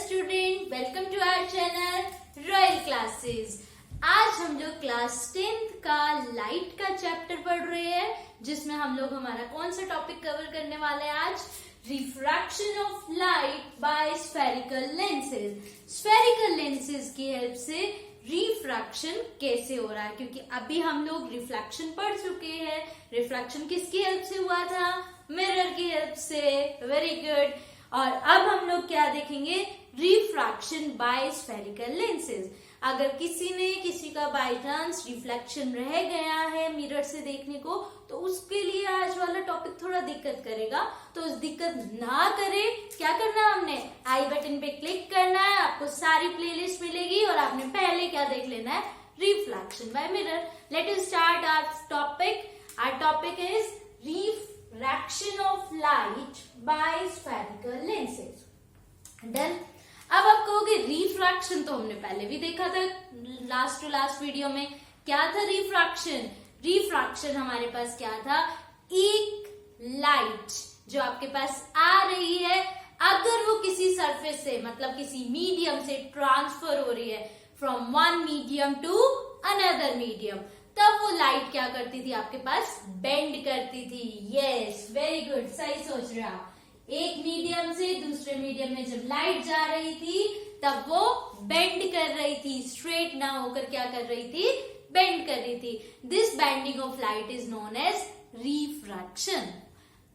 Student, welcome to our channel royal classes. आज हम लोग क्लास 10th का लाइट का चैप्टर पढ़ रहे हैं, जिसमें हम लोग हमारा कौन सा टॉपिक कवर करने वाले हैं आज? Refraction of light by spherical lenses. Spherical lenses की हेल्प से रिफ्रैक्शन कैसे हो रहा है, क्योंकि अभी हम लोग रिफ्लेक्शन पढ़ चुके हैं। रिफ्लेक्शन किसकी हेल्प से हुआ था? मिरर की हेल्प से। Very good. और अब हम लोग क्या देखेंगे? Refraction by spherical lenses. अगर किसी का बाय चांस रिफ्लेक्शन रह गया है मिरर से देखने को, तो उसके लिए आज वाला टॉपिक थोड़ा दिक्कत करेगा। तो उस दिक्कत ना करे, क्या करना है? हमने आई बटन पे क्लिक करना है, आपको सारी प्लेलिस्ट मिलेगी और आपने पहले क्या देख लेना है? Reflection by mirror. Let us start our topic. Our topic is refraction of light by spherical lenses. Done. अब आप कहोगे रिफ्रैक्शन तो हमने पहले भी देखा था लास्ट टू लास्ट वीडियो में। क्या था रिफ्रैक्शन? रिफ्रैक्शन हमारे पास क्या था? एक लाइट जो आपके पास आ रही है, अगर वो किसी सरफेस से मतलब किसी मीडियम से ट्रांसफर हो रही है from one medium to another medium, तब वो लाइट क्या करती थी? आपके पास बेंड करती थी। यस, वेरी गुड, सही सोच रहे आप। एक मीडियम से दूसरे मीडियम में जब लाइट जा रही थी, तब वो बेंड कर रही थी, स्ट्रेट ना होकर क्या कर रही थी? बेंड कर रही थी। This bending of light is known as refraction.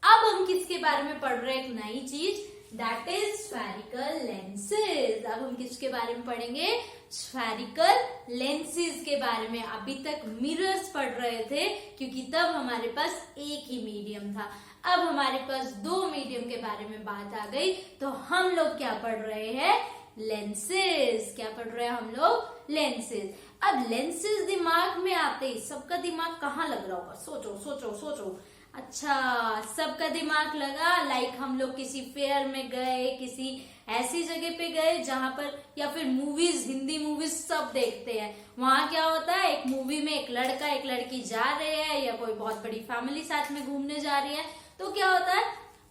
अब हम किसके बारे में पढ़ रहे हैं? एक नई चीज, दैट इज स्फेरिकल लेंसेज। अब हम किसके बारे में पढ़ेंगे? स्फेरिकल लेंसेज के बारे में। अभी तक मिरर्स पढ़ रहे थे, क्योंकि तब हमारे पास एक ही मीडियम था। अब हमारे पास दो मीडियम के बारे में बात आ गई, तो हम लोग क्या पढ़ रहे हैं? लेंसेज। क्या पढ़ रहे हैं हम लोग? लेंसेज। अब लेंसेज दिमाग में आते ही सबका दिमाग कहाँ लग रहा होगा? सोचो सोचो सोचो। अच्छा, सबका दिमाग लगा लाइक हम लोग किसी फेयर में गए, किसी ऐसी जगह पे गए जहां पर, या फिर मूवीज, हिंदी मूवीज सब देखते हैं। वहां क्या होता है? एक मूवी में एक लड़का एक लड़की जा रहे हैं, या कोई बहुत बड़ी फैमिली साथ में घूमने जा रही है, तो क्या होता है?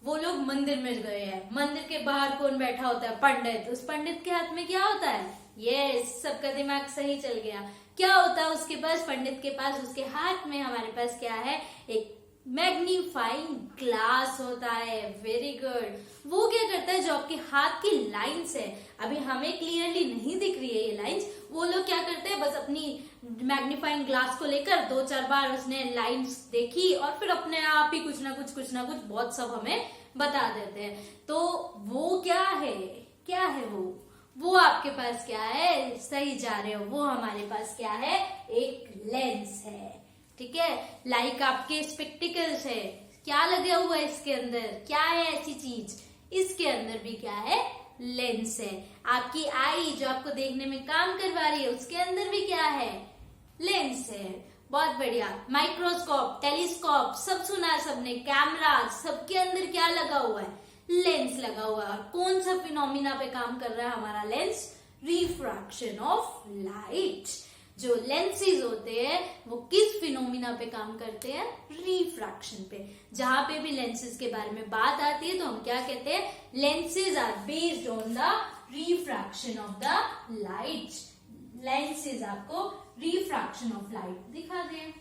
वो लोग मंदिर में गए हैं। मंदिर के बाहर कौन बैठा होता है? पंडित। उस पंडित के हाथ में क्या होता है? यस, सबका दिमाग सही चल गया। क्या होता है उसके पास? पंडित के पास, उसके हाथ में हमारे पास क्या है? एक मैग्नीफाइंग ग्लास होता है। Very good. वो क्या करता है? जो आपके हाथ की लाइंस है, अभी हमें क्लियरली नहीं दिख रही है ये लाइंस, वो लोग क्या करते हैं? बस अपनी मैग्नीफाइंग ग्लास को लेकर दो चार बार उसने लाइंस देखी और फिर अपने आप ही कुछ ना कुछ बहुत सब हमें बता देते हैं। तो वो क्या है? क्या है वो आपके पास क्या है? सही जा रहे हो। वो हमारे पास क्या है? एक लेंस है। ठीक है, लाइक आपके स्पेक्टिकल्स है, क्या लगा हुआ है इसके अंदर? क्या है ऐसी चीज? इसके अंदर भी क्या है? लेंस है। आपकी आई जो आपको देखने में काम करवा रही है, उसके अंदर भी क्या है? लेंस है। बहुत बढ़िया। माइक्रोस्कोप, टेलीस्कोप सब सुना है सबने, कैमरा, सबके अंदर क्या लगा हुआ है? लेंस लगा हुआ है। कौन सा फिनोमिना पे काम कर रहा है हमारा लेंस? Refraction of light. जो लेंसेज होते हैं वो किस फिनोमिना पे काम करते हैं? रिफ्रैक्शन पे। जहां पे भी लेंसेज के बारे में बात आती है तो हम क्या कहते हैं? Lenses are based on the refraction of the light. Lenses आपको रिफ्रैक्शन ऑफ लाइट दिखा दे।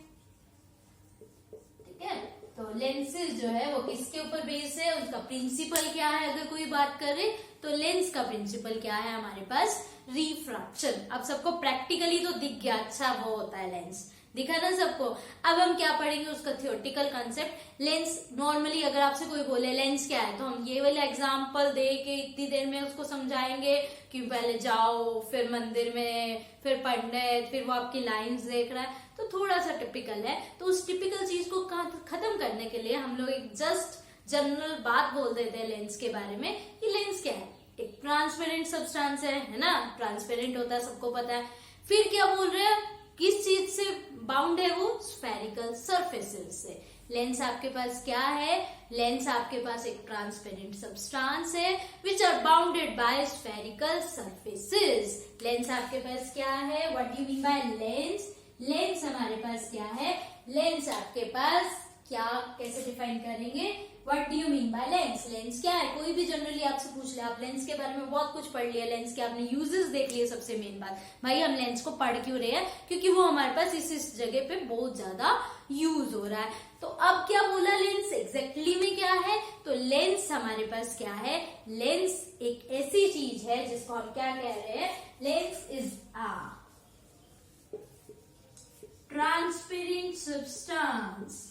ठीक है, तो लेंसेज जो है वो किसके ऊपर बेस्ड है? उसका प्रिंसिपल क्या है? अगर कोई बात करे तो लेंस का प्रिंसिपल क्या है हमारे पास? रिफ्रैक्शन। अब सबको प्रैक्टिकली तो दिख गया, अच्छा वो होता है लेंस, दिखा ना सबको। अब हम क्या पढ़ेंगे? उसका थियोरेटिकल कंसेप्ट। लेंस नॉर्मली अगर आपसे कोई बोले लेंस क्या है, तो हम ये वाला एग्जांपल दे के इतनी देर में उसको समझाएंगे कि पहले जाओ, फिर मंदिर में, फिर पंडित, फिर वो आपकी लाइंस देख रहा है, तो थोड़ा सा टिपिकल है। तो उस टिपिकल चीज को खत्म करने के लिए हम लोग एक जस्ट जनरल बात बोल देते हैं लेंस के बारे में कि लेंस क्या है? एक ट्रांसपेरेंट सब्सटेंस है ना? ट्रांसपेरेंट होता है, सबको पता है। फिर क्या बोल रहे हैं? किस चीज से बाउंड है वो? स्फेरिकल सरफेसेस से। लेंस आपके पास क्या है? लेंस आपके पास एक ट्रांसपेरेंट सब्सटेंस है which are bounded by spherical surfaces. Lens आपके पास क्या है? What do you mean by lens? Lens हमारे पास क्या है? लेंस आपके पास क्या, कैसे डिफाइन करेंगे? What do you mean by lens? Lens क्या है? कोई भी जनरली आपसे पूछ ले, आप लेंस के बारे में बहुत कुछ पढ़ लिया, लेंस के आपने यूजेस देख लिए। सबसे मेन बात भाई, हम लेंस को पढ़ क्यों रहे हैं? क्योंकि वो हमारे पास इस जगह पे बहुत ज्यादा यूज हो रहा है। तो अब क्या बोला लेंस एग्जैक्टली में क्या है? तो लेंस हमारे पास क्या है? लेंस एक ऐसी चीज है जिसको हम क्या कह रहे हैं? Lens is a transparent substance.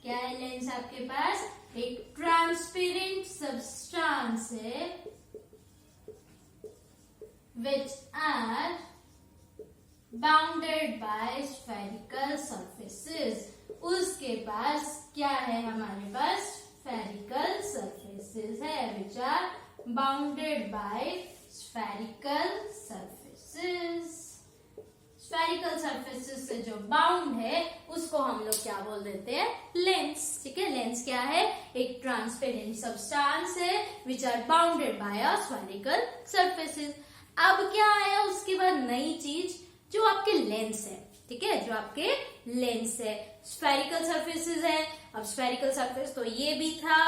क्या है लेंस आपके पास? एक ट्रांसपेरेंट सब्सटेंस है which are bounded by spherical surfaces। उसके पास क्या है? हमारे पास spherical surfaces है which are bounded by spherical surfaces। Spherical surfaces से जो बाउंड है उसको हम लोग क्या बोल देते हैं? लेंस। ठीक है, लेंस क्या है? एक ट्रांसपेरेंट सब्सटेंस है which are bounded by a spherical surfaces. अब क्या आया उसके बाद नई चीज? जो आपके लेंस है। ठीक है, जो आपके लेंस है, स्फेरिकल सरफेसेस है। अब स्फेरिकल सरफेस तो ये भी था,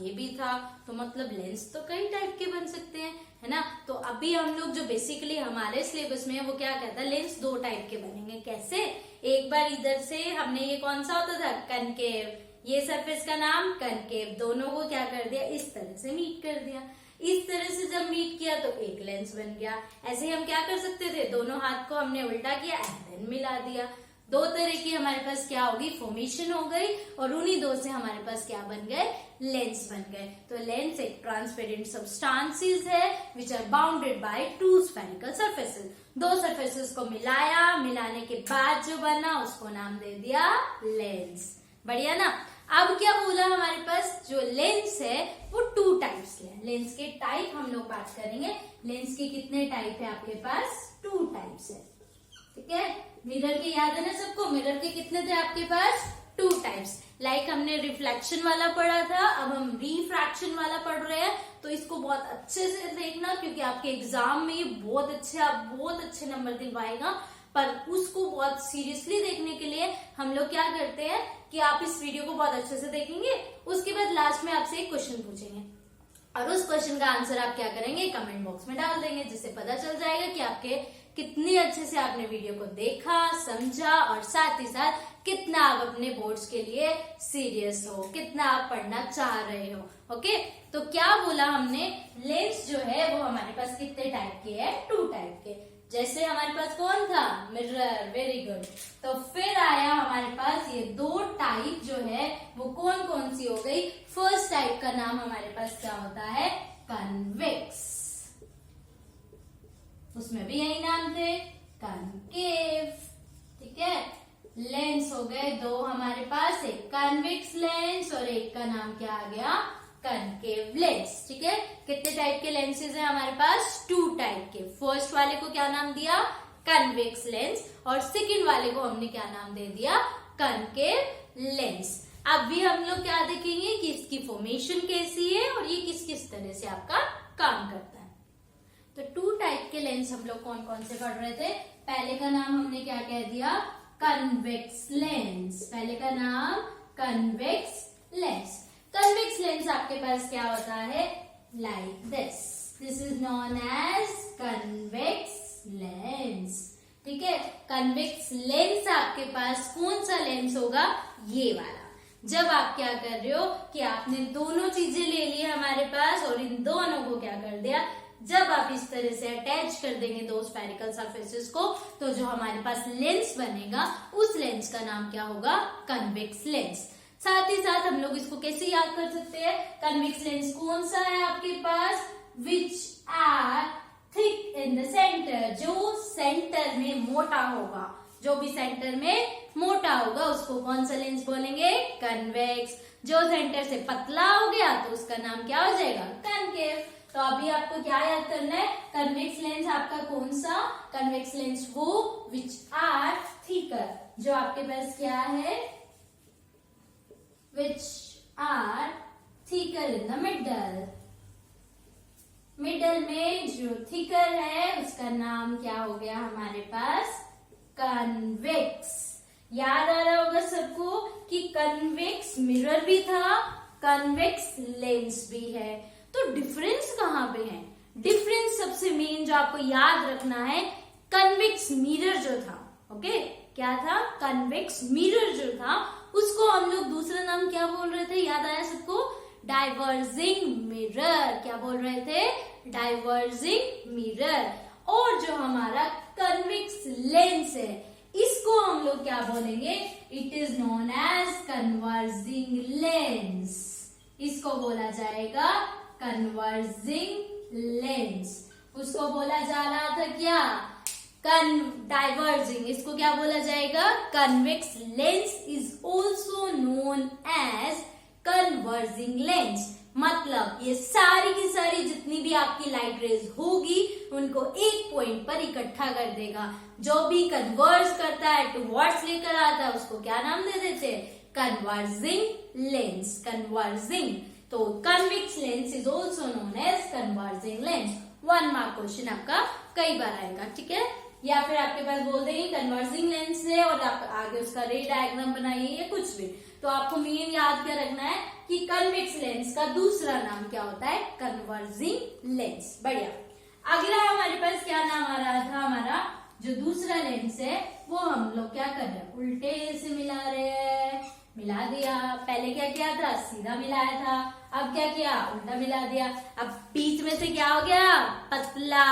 ये भी था, तो मतलब लेंस तो कई टाइप के बन सकते हैं, है ना। तो अभी हम लोग जो बेसिकली हमारे सिलेबस में है वो क्या कहता है? लेंस दो टाइप के बनेंगे। कैसे? एक बार इधर से हमने ये कौन सा होता था? कनकेव, ये सरफेस का नाम कनकेव, दोनों को क्या कर दिया? इस तरह से मीट कर दिया। इस तरह से जब मीट किया तो एक लेंस बन गया। ऐसे हम क्या कर सकते थे? दोनों हाथ को हमने उल्टा किया एंड देन मिला दिया। दो तरह की हमारे पास क्या होगी? फॉर्मेशन हो गई, और उन्हीं दो से हमारे पास क्या बन गए? लेंस बन गए। तो लेंस एक ट्रांसपेरेंट सब्सटेंसेस है which are bounded by two spherical surfaces. दो सरफेसेस को मिलाया, मिलाने के बाद जो बना उसको नाम दे दिया लेंस। बढ़िया ना। अब क्या बोला हमारे पास? जो लेंस है वो टू टाइप्स के हैं। लेंस के टाइप हम लोग बात करेंगे। लेंस के कितने टाइप है आपके पास? टू टाइप्स है। ठीक है, मिरर के याद है ना सबको? मिरर के कितने थे आपके पास? Two types. लाइक हमने रिफ्लेक्शन वाला पढ़ा था, अब हम रिफ्रैक्शन वाला पढ़ रहे हैं। तो इसको बहुत अच्छे से देखना, क्योंकि आपके एग्जाम में ये बहुत अच्छे, आप बहुत अच्छे नंबर दिलवाएगा। पर उसको बहुत सीरियसली देखने के लिए हम लोग क्या करते हैं कि आप इस वीडियो को बहुत अच्छे से देखेंगे, उसके बाद लास्ट में आपसे एक क्वेश्चन पूछेंगे, और उस क्वेश्चन का आंसर आप क्या करेंगे? कमेंट बॉक्स में डाल देंगे, जिससे पता चल जाएगा कि आपके कितनी अच्छे से आपने वीडियो को देखा, समझा, और साथ ही साथ कितना आप अपने बोर्ड्स के लिए सीरियस हो, कितना आप पढ़ना चाह रहे हो। ओके, तो क्या बोला हमने? लेंस जो है वो हमारे पास कितने टाइप के है? टू टाइप के। जैसे हमारे पास कौन था? मिरर। Very good. तो फिर आया हमारे पास ये दो टाइप जो है वो कौन कौन सी हो गई? फर्स्ट टाइप का नाम हमारे पास क्या होता है? कन्वेक्स। उसमें भी यही नाम थे, कनकेव। ठीक है, लेंस हो गए दो हमारे पास, एक कन्वेक्स लेंस और एक का नाम क्या आ गया? Concave lens. ठीक है, कितने टाइप के लेंसेज हैं हमारे पास? टू टाइप के। फर्स्ट वाले को क्या नाम दिया? कन्वेक्स लेंस, और सेकंड वाले को हमने क्या नाम दे दिया? Concave lens. अब भी हम लोग क्या देखेंगे कि इसकी फॉर्मेशन कैसी है और ये किस किस तरह से आपका काम करता है। तो टू टाइप के लेंस हम लोग कौन कौन से पढ़ रहे थे? पहले का नाम हमने क्या कह दिया? Convex lens. पहले का नाम कन्वेक्स लेंस। कन्वेक्स लेंस आपके पास क्या होता है? Like this. This is known as convex lens. ठीक है, कन्वेक्स लेंस आपके पास कौन सा लेंस होगा? ये वाला। जब आप क्या कर रहे हो कि आपने दोनों चीजें ले ली हमारे पास और इन दोनों को क्या कर दिया? जब आप इस तरह से अटैच कर देंगे दो स्फेरिकल सरफेसेस को, तो जो हमारे पास लेंस बनेगा उस लेंस का नाम क्या होगा? Convex lens. साथ ही साथ हम लोग इसको कैसे याद कर सकते हैं? कन्वेक्स लेंस कौन सा है आपके पास? Which are thick in the centre. जो सेंटर में मोटा होगा, जो भी सेंटर में मोटा होगा उसको कौन सा लेंस बोलेंगे? कन्वेक्स। जो सेंटर से पतला हो गया तो उसका नाम क्या हो जाएगा? कनकेव। तो अभी आपको क्या याद करना है? कन्वेक्स लेंस आपका कौन सा? कन्वेक्स लेंस वो विच आर थिकर, जो आपके पास क्या है? Which are thicker in the middle. Middle में जो थिकर है उसका नाम क्या हो गया हमारे पास? कन्वेक्स। याद आ रहा होगा सबको कि कन्वेक्स मिरर भी था, कन्वेक्स लेंस भी है। तो डिफरेंस कहाँ पे है? डिफरेंस सबसे मेन जो आपको याद रखना है, कन्वेक्स मिरर जो था, ओके, क्या था? कन्वेक्स मिरर जो था, उसको हम लोग दूसरा नाम क्या बोल रहे थे? याद आया सबको? Diverging mirror. क्या बोल रहे थे? Diverging mirror. और जो हमारा कन्वेक्स लेंस है, इसको हम लोग क्या बोलेंगे? It is known as converging lens. इसको बोला जाएगा कन्वर्जिंग लेंस। उसको बोला जा रहा था क्या? डाइवर्जिंग। इसको क्या बोला जाएगा? Convex lens is also known as converging lens. मतलब ये सारी की सारी जितनी भी आपकी लाइट रेज होगी, उनको एक पॉइंट पर इकट्ठा कर देगा। जो भी कन्वर्ज करता है, टुवर्ड्स लेकर आता है, उसको क्या नाम दे देते हैं? Converging lens. कन्वर्जिंग। तो convex lens is also known as converging lens. 1 mark question आपका कई बार आएगा, ठीक है? या फिर आपके पास बोल देंगे कन्वर्जिंग लेंस है और आप आगे उसका रे डायग्राम बनाइए या कुछ भी, तो आपको मेन याद क्या रखना है कि कन्वेक्स लेंस का दूसरा नाम क्या होता है? Converging lens. बढ़िया। अगला हमारे पास क्या नाम आ रहा था? हमारा जो दूसरा लेंस है वो हम लोग क्या कर रहे हैं? उल्टे से मिला रहे हैं। मिला दिया। पहले क्या किया था? सीधा मिलाया था। अब क्या किया? उल्टा मिला दिया। अब बीच में से क्या हो गया? पतला।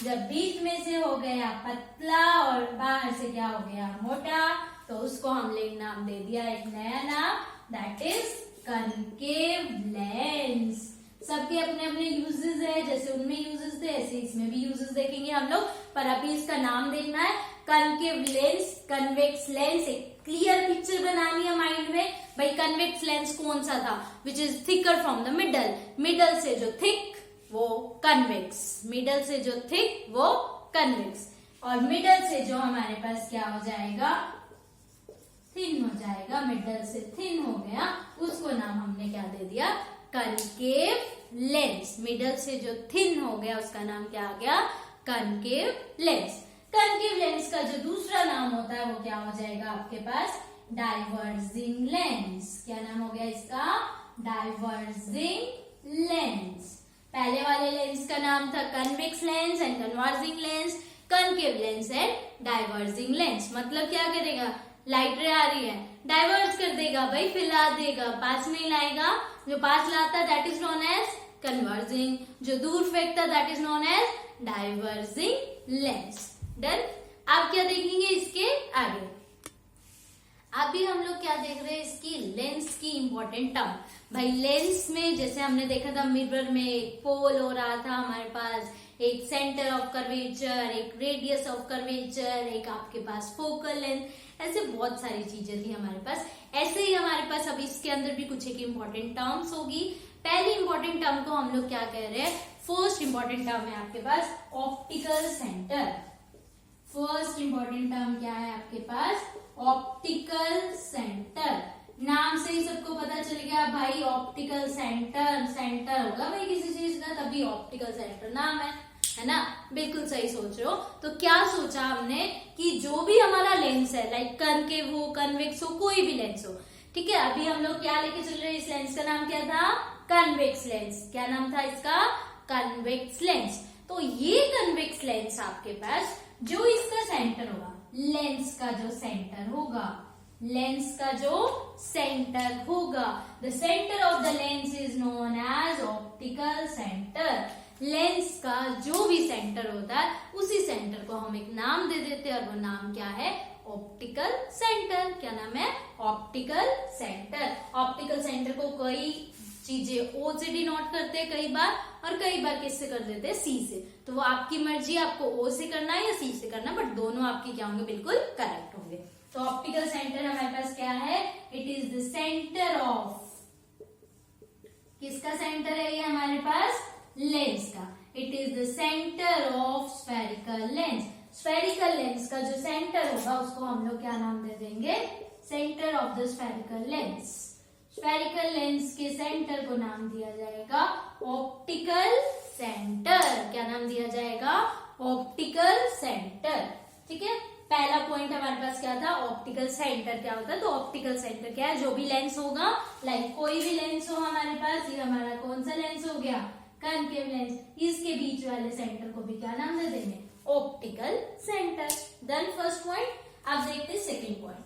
जब बीच में से हो गया पतला और बाहर से क्या हो गया? मोटा, तो उसको हमने नाम दे दिया, एक नया नाम, दैट इज कनकेव लेंस। सबके अपने अपने यूजेस है, जैसे उनमें यूजेस थे ऐसे इसमें भी यूजेस देखेंगे हम लोग, पर अभी इसका नाम देखना है कनकेव लेंस, कन्वेक्स लेंस। एक क्लियर पिक्चर बनानी है माइंड में। भाई कन्वेक्स लेंस कौन सा था? Which is thicker from the middle. Middle से जो थिक वो कन्वेक्स। मिडल से जो थिक वो कन्वेक्स। और मिडल से जो हमारे पास क्या हो जाएगा? थिन हो जाएगा। मिडल से थिन हो गया, उसको नाम हमने क्या दे दिया? Concave lens. मिडल से जो थिन हो गया उसका नाम क्या आ गया? Concave lens. कनकेव लेंस का जो दूसरा नाम होता है वो क्या हो जाएगा आपके पास? Diverging lens. क्या नाम हो गया इसका? Diverging lens. पहले वाले लेंस का नाम था convex lens and converging lens, concave lens and diverging lens. मतलब क्या करेगा? लाइट रे आ रही है, डाइवर्ज कर देगा, भाई फैला देगा, पास नहीं लाएगा। जो पास लाता है that is known as converging, जो दूर फेंकता that is known as diverging lens. Done. अब क्या देखेंगे इसके आगे? अभी हम लोग क्या देख रहे हैं? इसकी लेंस की इंपॉर्टेंट टर्म। भाई लेंस में जैसे हमने देखा था मिरर में एक पोल हो रहा था हमारे पास, एक सेंटर ऑफ कर्वेचर, एक रेडियस ऑफ कर्वेचर, एक आपके पास फोकल लेंथ, ऐसे बहुत सारी चीजें थी हमारे पास। ऐसे ही हमारे पास अब इसके अंदर भी कुछ एक इंपॉर्टेंट टर्म्स होगी। पहली इंपॉर्टेंट टर्म को हम लोग क्या कह रहे हैं? फर्स्ट इंपॉर्टेंट टर्म है आपके पास optical centre. First important term क्या है आपके पास? Optical centre. नाम से ही सबको पता चल गया भाई, ऑप्टिकल सेंटर, सेंटर होगा भाई किसी चीज का, तभी ऑप्टिकल सेंटर नाम है ना? बिल्कुल सही सोच रहे हो। तो क्या सोचा हमने कि जो भी हमारा लेंस है, लाइक कनकेव हो, कन्वेक्स हो, कोई भी लेंस हो, ठीक है? अभी हम लोग क्या लेके चल रहे हैं? इस लेंस का नाम क्या था? Convex lens. क्या नाम था इसका? Convex lens. तो ये कन्वेक्स लेंस आपके पास जो इसका सेंटर होगा, लेंस का जो सेंटर होगा, लेंस का जो सेंटर होगा, the centre of the lens is known as optical centre. Lens का जो भी सेंटर होता है उसी सेंटर को हम एक नाम दे देते हैं और वो नाम क्या है? Optical centre. क्या नाम है? Optical centre. ऑप्टिकल सेंटर को कई चीजें ओ से डिनोट करते हैं कई बार, और कई बार किससे कर देते हैं? सी से। तो वो आपकी मर्जी, आपको ओ से करना है या सी से करना, बट दोनों आपके क्या होंगे? बिल्कुल करेक्ट होंगे। तो ऑप्टिकल सेंटर हमारे पास क्या है? It is the centre of, किसका सेंटर है ये हमारे पास? लेंस का। It is the centre of spherical lens. Spherical lens का जो सेंटर होगा उसको हम लोग क्या नाम दे देंगे? Centre of the spherical lens. Spherical lens के सेंटर को नाम दिया जाएगा ऑप्टिकल सेंटर। क्या नाम दिया जाएगा? Optical centre. ठीक है? पहला पॉइंट हमारे पास क्या था, ऑप्टिकल सेंटर क्या होता है। तो ऑप्टिकल सेंटर क्या है, जो भी लेंस होगा, लाइक कोई भी लेंस हो हमारे पास, ये हमारा कौन सा लेंस हो गया, कनकेव लेंस, इसके बीच वाले सेंटर को भी क्या नाम दे देंगे, optical centre. Then first point. अब देखते हैं सेकेंड पॉइंट।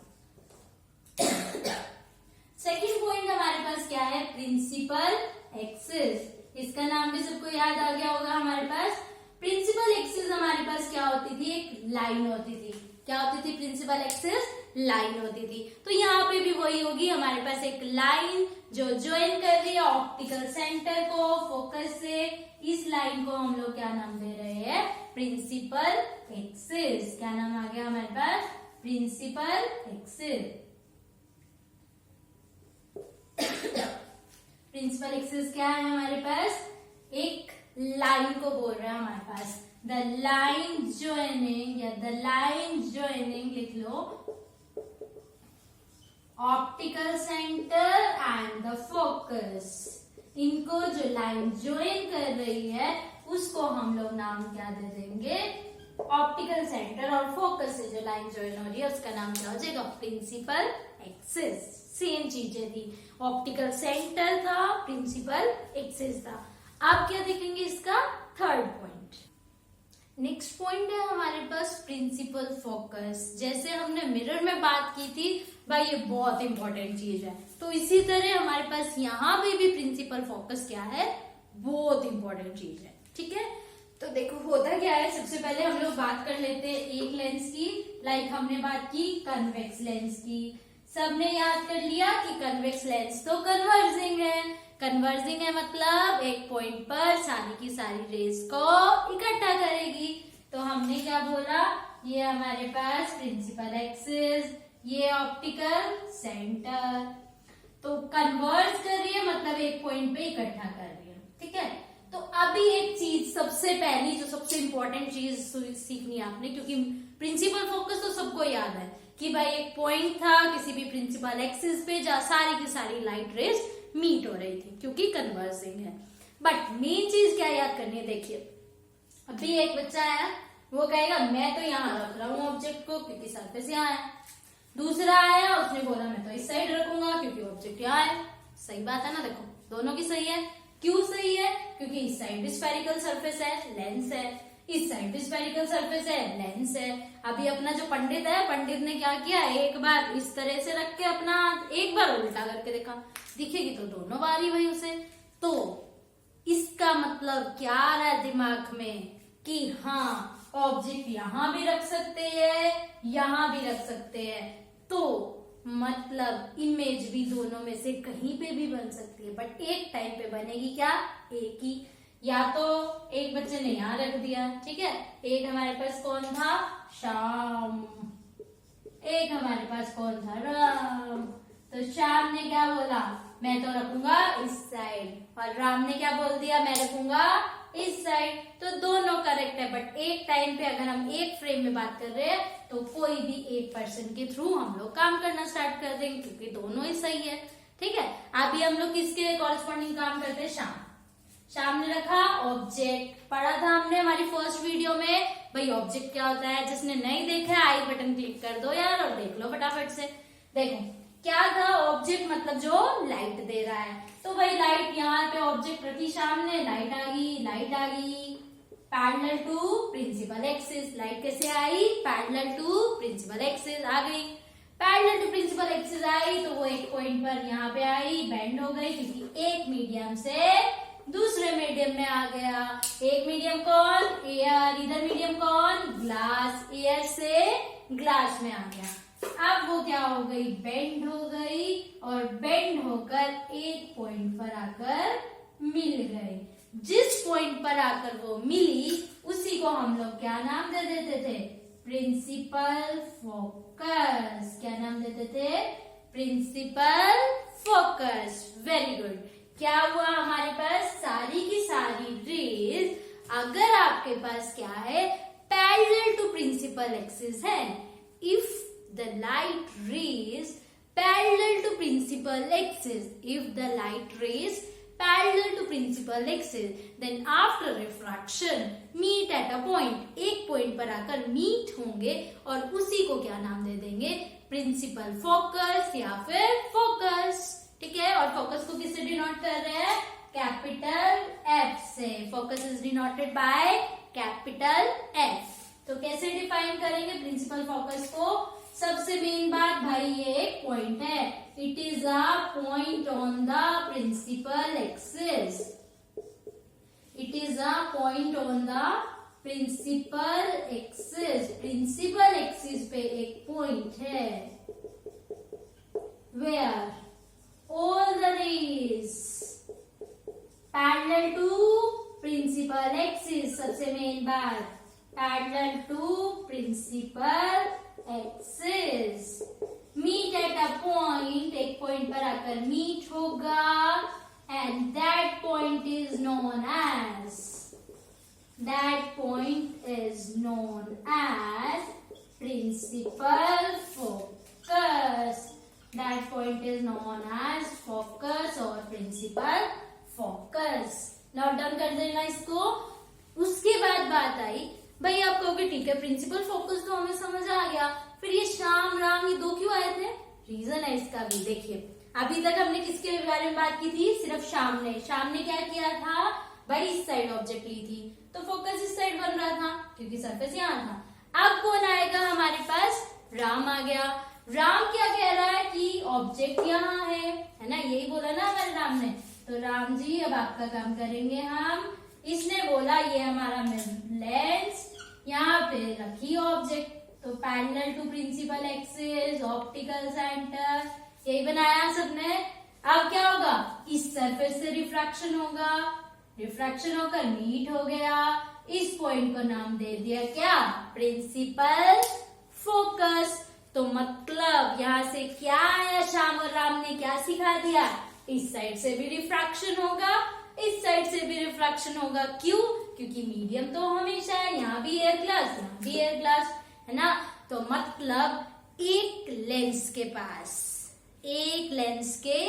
सेकेंड पॉइंट हमारे पास क्या है, प्रिंसिपल एक्सिस। इसका नाम भी सबको याद आ गया होगा हमारे पास। प्रिंसिपल एक्सिस हमारे पास क्या होती थी, एक लाइन होती थी। क्या होती थी, प्रिंसिपल एक्सिस लाइन होती थी। तो यहाँ पे भी वही होगी, हमारे पास एक लाइन जो ज्वाइन कर रही है ऑप्टिकल सेंटर को फोकस से। इस लाइन को हम लोग क्या नाम दे रहे हैं, प्रिंसिपल एक्सिस। क्या नाम आ गया हमारे पास, प्रिंसिपल एक्सिस। प्रिंसिपल एक्सिस क्या है हमारे पास, एक लाइन को बोल रहे हैं हमारे पास, द लाइन ज्वाइनिंग, या द लाइन ज्वाइनिंग लिख लो, optical centre and the focus. इनको जो लाइन ज्वाइन कर रही है उसको हम लोग नाम क्या दे देंगे, ऑप्टिकल सेंटर। और फोकस से जो लाइन ज्वाइन हो रही है उसका नाम क्या हो जाएगा, प्रिंसिपल एक्सिस। सेम चीजें थी, ऑप्टिकल सेंटर था, प्रिंसिपल एक्सिस था। आप क्या देखेंगे, इसका थर्ड पॉइंट। नेक्स्ट पॉइंट है हमारे पास प्रिंसिपल फोकस। जैसे हमने मिरर में बात की थी भाई, ये बहुत इंपॉर्टेंट चीज है, तो इसी तरह हमारे पास यहाँ पे भी प्रिंसिपल फोकस क्या है, बहुत इंपॉर्टेंट चीज है। ठीक है, तो देखो होता क्या है, सबसे पहले हम लोग बात कर लेते हैं एक लेंस की। लाइक हमने बात की कन्वेक्स लेंस की। सबने याद कर लिया कि कन्वेक्स लेंस तो कन्वर्जिंग है। कन्वर्जिंग है मतलब एक पॉइंट पर सारी की सारी रेज को इकट्ठा करेगी। तो हमने क्या बोला, ये हमारे पास प्रिंसिपल एक्सिस, ये ऑप्टिकल सेंटर। तो कन्वर्ज कर रही है मतलब एक पॉइंट पे इकट्ठा कर रही है। ठीक है, तो अभी एक चीज सबसे पहली, जो सबसे इंपॉर्टेंट चीज सीखनी है आपने, क्योंकि प्रिंसिपल फोकस तो सबको याद है कि भाई एक पॉइंट था किसी भी प्रिंसिपल एक्सिस पे जहाँ सारी की सारी लाइट रेज मीट हो रही थी, क्योंकि कन्वर्जिंग है। बट मेन चीज क्या याद करनी है, देखिए अभी एक बच्चा है, वो कहेगा मैं तो यहाँ रख रहा हूँ ऑब्जेक्ट को क्योंकि सरफेस यहाँ है। दूसरा आया, उसने बोला मैं तो इस साइड रखूंगा क्योंकि ऑब्जेक्ट यहाँ है। सही बात है ना, देखो दोनों की सही है। क्यों सही है, क्योंकि इस साइड भी स्फेरिकल सरफेस है, लेंस है, इस साइड भी स्फेरिकल सरफेस है, लेंस है। अभी अपना जो पंडित है, पंडित ने क्या किया, एक बार इस तरह से रख के अपना एक बार उल्टा करके देखा, दिखेगी तो दोनों बार ही वही उसे। तो इसका मतलब क्या आ रहा है दिमाग में कि हाँ ऑब्जेक्ट यहाँ भी रख सकते हैं, यहाँ भी रख सकते हैं। तो मतलब इमेज भी दोनों में से कहीं पे भी बन सकती है, बट एक टाइम पे बनेगी क्या, एक ही। या तो एक बच्चे ने यहाँ रख दिया, ठीक है, एक हमारे पास कौन था, श्याम, एक हमारे पास कौन था, राम। तो श्याम ने क्या बोला, मैं तो रखूंगा इस साइड, और राम ने क्या बोल दिया, मैं रखूंगा इस साइड। तो दोनों करेक्ट है, बट एक टाइम पे अगर हम एक फ्रेम में बात कर रहे हैं तो कोई भी एक पर्सन के थ्रू हम लोग काम करना स्टार्ट कर देंगे, क्योंकि दोनों ही सही है। ठीक है, अभी हम लोग किसके कॉरेस्पॉन्डिंग काम करते हैं, श्याम। श्याम ने रखा ऑब्जेक्ट, पढ़ा था हमने हमारी फर्स्ट वीडियो में भाई ऑब्जेक्ट क्या होता है। जिसने नहीं देखा है आई बटन क्लिक कर दो यार और देख लो फटाफट से। देखो क्या था, ऑब्जेक्ट मतलब जो लाइट दे रहा है। तो भाई लाइट यहाँ पे ऑब्जेक्ट रखी श्याम ने, लाइट आ गई, लाइट आ गई parallel to principal axis. Light कैसे आई, पैरेलल टू प्रिंसिपल एक्सिस आ गई। पैरेलल टू प्रिंसिपल एक्सिस आई तो वो एक पॉइंट पर यहाँ पे आई, बेंड हो गई, क्योंकि एक मीडियम से दूसरे मीडियम में आ गया। एक मीडियम कौन, एयर, इधर मीडियम कौन, ग्लास, एयर से ग्लास में आ गया। अब वो क्या हो गई, बेंड हो गई, और बेंड होकर एक पॉइंट पर आकर मिल गई। जिस पॉइंट पर आकर वो मिली उसी को हम लोग क्या नाम दे देते थे, प्रिंसिपल फोकस। क्या नाम देते थे, प्रिंसिपल फोकस। Very good. क्या हुआ हमारे पास, सारी की सारी रेज अगर आपके पास क्या है, पैरेलल टू प्रिंसिपल एक्सिस है, if the light rays parallel to principal axis, if the light rays parallel to principal axis, then after refraction meet at a point, एक पॉइंट पर आकर मीट होंगे और उसी को क्या नाम दे देंगे, प्रिंसिपल फोकस या फिर फोकस। ठीक है, और फोकस को किससे डिनोट कर रहे हैं, कैपिटल एफ से। Focus is denoted by capital F. तो कैसे डिफाइन करेंगे प्रिंसिपल फोकस को, सबसे मेन बात भाई ये एक पॉइंट है, it is a point on the principal axis. It is a point on the principal axis. Principal axis पे एक पॉइंट है where all the rays parallel to principal axis. सबसे मेन बात, parallel to principal axis meet at a point, एक point पर आकर meet होगा and that point is known as, that point is known as principal focus. That point is known as focus और principal focus. Note down कर देना इसको। उसके बाद बात आई, भाई आप कहोगे ठीक है प्रिंसिपल फोकस तो हमें समझ आ गया, फिर ये श्याम राम ये दो क्यों आए थे, रीजन है इसका भी। देखिए अभी तक हमने किसके बारे में बात की थी, सिर्फ श्याम ने। श्याम ने क्या किया था भाई, इस साइड ऑब्जेक्ट ली थी तो फोकस इस साइड बन रहा था क्योंकि सरफेस यहाँ था। अब कौन आएगा हमारे पास, राम आ गया। राम क्या कह रहा है कि ऑब्जेक्ट यहाँ है ना, यही बोला ना हमारे राम ने। तो राम जी अब आपका काम करेंगे हम। इसने बोला ये हमारा लेंस, यहाँ पे रखी ऑब्जेक्ट, तो parallel to principal axis, optical centre, यही बनाया सबने। अब क्या होगा, इस सरफेस से रिफ्रैक्शन होगा, रिफ्रैक्शन होकर मीट हो गया, इस पॉइंट को नाम दे दिया क्या, प्रिंसिपल फोकस। तो मतलब यहाँ से क्या आया, श्याम और राम ने क्या सिखा दिया, इस साइड से भी रिफ्रैक्शन होगा, इस साइड से भी रिफ्रैक्शन होगा। क्यों, क्योंकि मीडियम तो हमेशा है, यहाँ भी एयर ग्लास, यहाँ भी एयर ग्लास है ना। तो मतलब एक लेंस के पास, एक लेंस के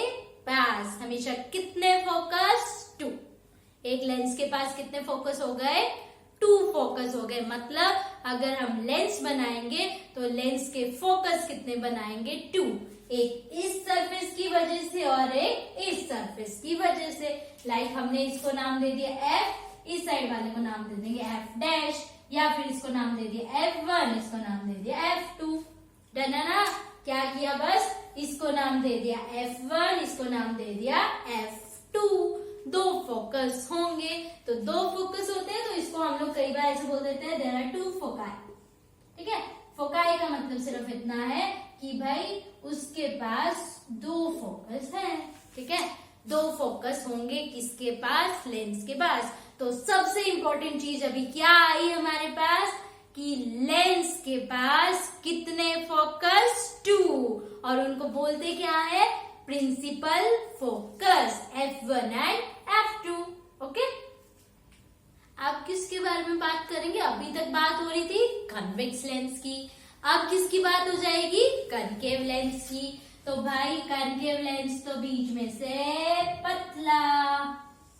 पास हमेशा कितने फोकस, 2। एक लेंस के पास कितने फोकस हो गए, 2 फोकस हो गए। मतलब अगर हम लेंस बनाएंगे तो लेंस के फोकस कितने बनाएंगे, 2। एक इस सरफेस की वजह से और एक इस सरफेस की वजह से। लाइक हमने इसको नाम दे दिया F, इस साइड वाले को नाम दे देंगे F डैश, या फिर इसको नाम दे दिया F1, इसको नाम दे दिया F2। डन है ना, क्या किया, बस इसको नाम दे दिया F1, इसको नाम दे दिया F2। 2 फोकस होंगे, तो 2 फोकस होते हैं तो इसको हम लोग कई बार ऐसे बोल देते हैं देयर आर 2 फोकाई। ठीक है, फोकाई का मतलब सिर्फ इतना है कि भाई उसके पास 2 फोकस है। ठीक है, 2 फोकस होंगे किसके पास, लेंस के पास। तो सबसे इंपॉर्टेंट चीज अभी क्या आई हमारे पास कि लेंस के पास कितने फोकस, 2, और उनको बोलते क्या है, principal focus, F1 and F2। Okay, अब किसके बारे में बात करेंगे, अभी तक बात हो रही थी कन्वेक्स लेंस की, अब किसकी बात हो जाएगी, कनकेव लेंस की। तो भाई कनकेव लेंस तो बीच में से पतला,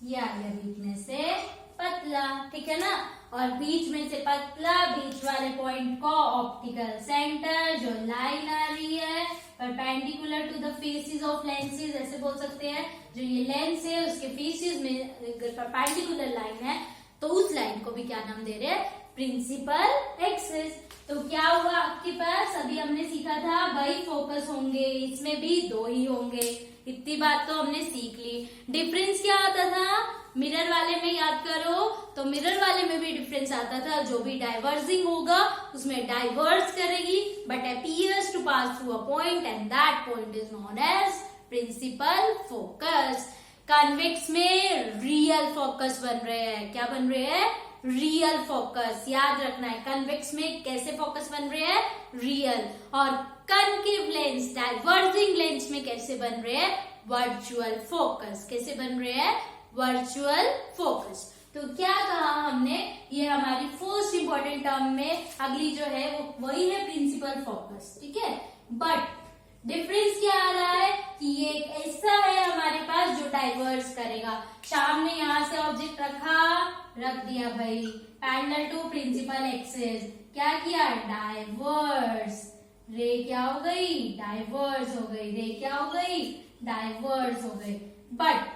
या बीच में से पतला, ठीक है ना। और बीच में से पतला, बीच वाले पॉइंट को ऑप्टिकल सेंटर, जो लाइन आ रही है perpendicular to the faces of lenses, ऐसे बोल सकते हैं। जो ये लेंस है उसके फेसेस में परपेंडिकुलर लाइन है, तो उस लाइन को भी क्या नाम दे रहे हैं, प्रिंसिपल एक्सिस। तो क्या हुआ आपके पास, अभी हमने सीखा था भाई फोकस होंगे, इसमें भी 2 ही होंगे, इतनी बात तो हमने सीख ली। डिफरेंस क्या आता था, मिरर वाले में याद करो, तो मिरर वाले में भी डिफरेंस आता था, जो भी डाइवर्जिंग होगा उसमें डाइवर्स करेगी but appears to pass through a point and that point is known as principal focus. Convex में रियल फोकस बन रहे हैं, क्या बन रहे हैं, रियल फोकस, याद रखना है। कन्वेक्स में कैसे फोकस बन रहे हैं, रियल। और कनकेव लेंस, डाइवर्जिंग लेंस में कैसे बन रहे हैं, वर्चुअल फोकस। कैसे बन रहे हैं, वर्चुअल फोकस। तो क्या कहा हमने, ये हमारी फर्स्ट इंपॉर्टेंट टर्म में अगली जो है वो वही है प्रिंसिपल फोकस। ठीक है, बट डिफरेंस क्या आ रहा है कि ये एक ऐसा है हमारे पास जो डाइवर्स करेगा। श्याम ने यहाँ से ऑब्जेक्ट रख दिया भाई पैरेलल टू प्रिंसिपल एक्सिस, क्या किया डाइवर्स, रे क्या हो गई डाइवर्स हो गई, रे क्या हो गई डाइवर्स हो गई, but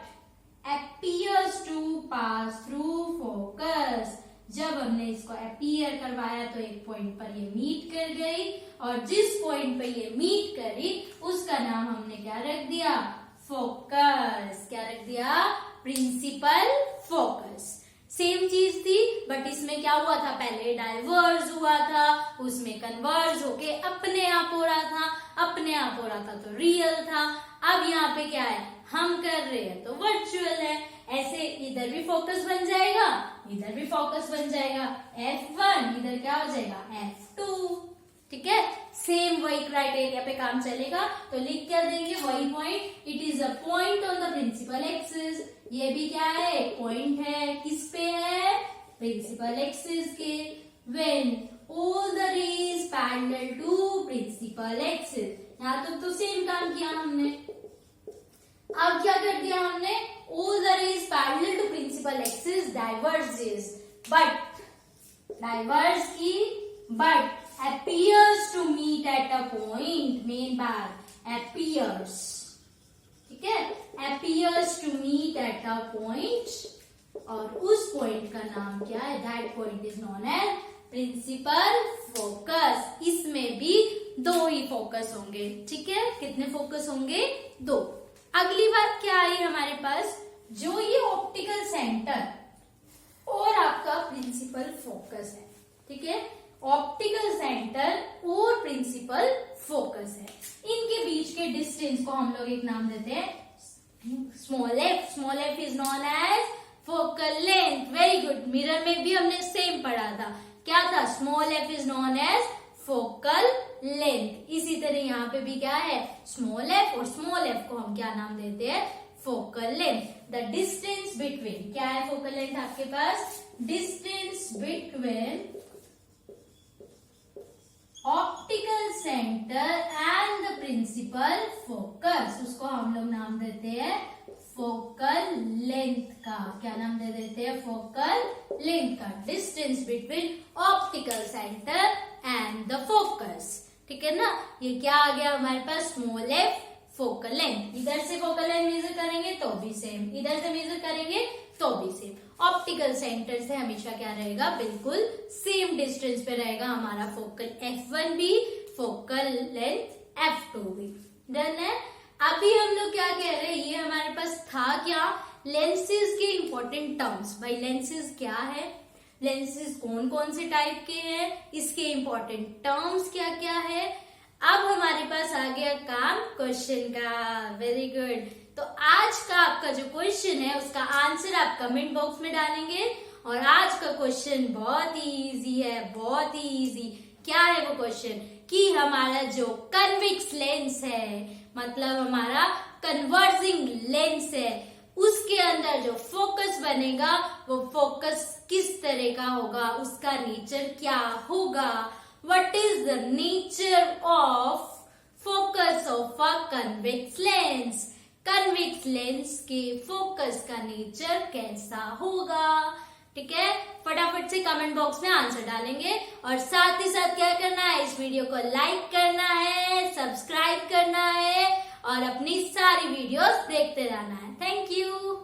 appears to pass through focus, जब हमने इसको अपीयर करवाया तो एक पॉइंट पर ये मीट कर गई और जिस पॉइंट पे ये मीट करी उसका नाम हमने क्या रख दिया फोकस, क्या रख दिया प्रिंसिपल फोकस। सेम चीज थी बट इसमें क्या हुआ था पहले डाइवर्स हुआ था, उसमें कन्वर्स होके अपने आप हो रहा था, अपने आप हो रहा था तो रियल था। अब यहाँ पे क्या है हम कर रहे हैं तो वर्चुअल है, ऐसे इधर भी फोकस बन जाएगा इधर भी फोकस बन जाएगा, F1 इधर क्या हो जाएगा F2, ठीक है। सेम वही क्राइटेरिया पे काम चलेगा तो लिख क्या देंगे वही point, it is a point on the principal axis, ये भी क्या है एक पॉइंट है, किस पे है प्रिंसिपल एक्सिस के, when all the rays parallel to principal axis. यहाँ तक तो सेम काम किया हमने, अब क्या कर दिया हमने all the rays parallel to principal axis diverges but diverge की but appears to meet at a point, main बात appears, ठीक है appears to meet at a point और उस पॉइंट का नाम क्या है that point is known as principal focus. इसमें भी दो ही फोकस होंगे, ठीक है कितने फोकस होंगे दो। अगली बात क्या आई हमारे पास, जो ये ऑप्टिकल सेंटर और आपका प्रिंसिपल फोकस है, ठीक है ऑप्टिकल सेंटर और प्रिंसिपल फोकस है, इनके बीच के डिस्टेंस को हम लोग एक नाम देते हैं small f, small f is known as focal length. Very good, mirror में भी हमने सेम पढ़ा था, क्या था small f is known as focal length. इसी तरह यहाँ पे भी क्या है स्मॉल एफ, और स्मॉल एफ को हम क्या नाम देते हैं focal length. The distance between, क्या है फोकल लेंथ आपके पास distance between optical centre and the principal focus, उसको हम लोग नाम देते हैं फोकल लेंथ का, क्या नाम दे देते हैं फोकल लेंथ का, distance between optical centre and the focus, ठीक है ना। ये क्या आ गया हमारे पास स्मॉल एफ फोकल लेंथ, इधर से फोकल लेंथ मेजर करेंगे तो भी सेम, इधर से मेजर करेंगे तो भी सेम। ऑप्टिकल सेंटर से हमेशा क्या रहेगा बिल्कुल सेम डिस्टेंस पे रहेगा हमारा फोकल F1 भी, फोकल लेंथ F2 भी। डन है। अभी हम लोग क्या कह रहे हैं, ये हमारे पास था क्या लेंसेज के इंपॉर्टेंट टर्म्स। भाई लेंसेज क्या है, लेंसेज कौन कौन से टाइप के हैं, इसके इंपॉर्टेंट टर्म्स क्या क्या है। अब हमारे पास आ गया काम क्वेश्चन का। Very good. तो आज का आपका जो क्वेश्चन है उसका आंसर आप कमेंट बॉक्स में डालेंगे, और आज का क्वेश्चन बहुत ही इजी है, बहुत ही इजी। क्या है वो क्वेश्चन कि हमारा जो कन्वेक्स लेंस है, मतलब हमारा कन्वर्जिंग लेंस है, उसके अंदर जो फोकस बनेगा वो फोकस किस तरह का होगा, उसका नेचर क्या होगा। What is the nature of focus of a convex lens, convex lens के फोकस का नेचर कैसा होगा। ठीक है, फटाफट से कमेंट बॉक्स में आंसर डालेंगे, और साथ ही साथ क्या करना है, इस वीडियो को लाइक करना है, सब्सक्राइब करना है, और अपनी सारी वीडियोस देखते रहना है। Thank you.